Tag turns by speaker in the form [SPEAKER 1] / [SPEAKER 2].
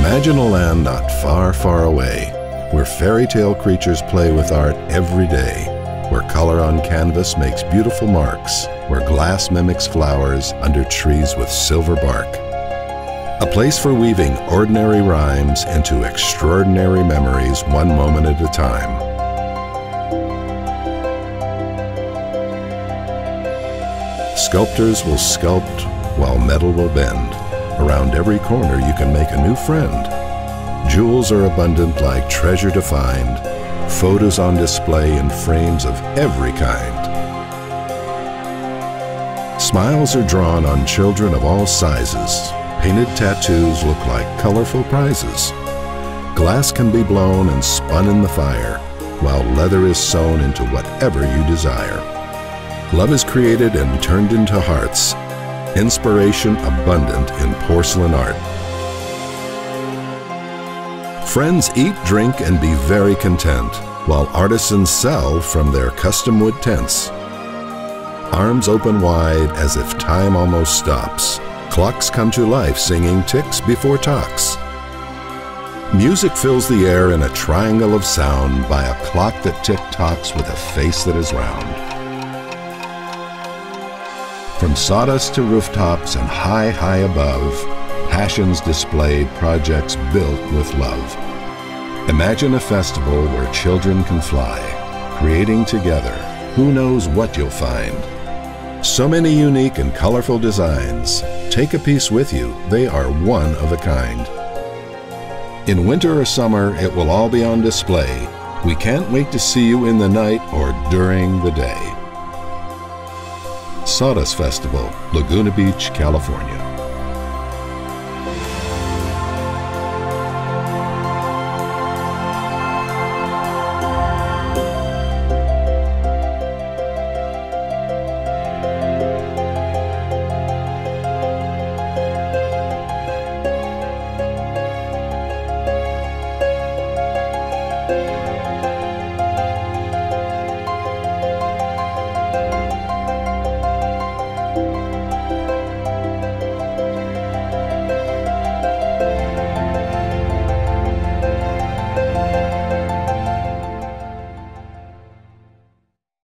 [SPEAKER 1] Imagine a land not far, far away, where fairy tale creatures play with art every day, where color on canvas makes beautiful marks, where glass mimics flowers under trees with silver bark. A place for weaving ordinary rhymes into extraordinary memories, one moment at a time. Sculptors will sculpt while metal will bend. Around every corner you can make a new friend. Jewels are abundant like treasure to find, photos on display in frames of every kind. Smiles are drawn on children of all sizes. Painted tattoos look like colorful prizes. Glass can be blown and spun in the fire, while leather is sewn into whatever you desire. Love is created and turned into hearts. Inspiration abundant in porcelain art. Friends eat, drink, and be very content, while artisans sell from their custom wood tents. Arms open wide as if time almost stops. Clocks come to life singing ticks before talks. Music fills the air in a triangle of sound by a clock that tick-tocks with a face that is round. From sawdust to rooftops and high, high above, passions displayed, projects built with love. Imagine a festival where children can fly, creating together. Who knows what you'll find? So many unique and colorful designs. Take a piece with you, they are one of a kind. In winter or summer, it will all be on display. We can't wait to see you in the night or during the day. Sawdust Festival, Laguna Beach, California.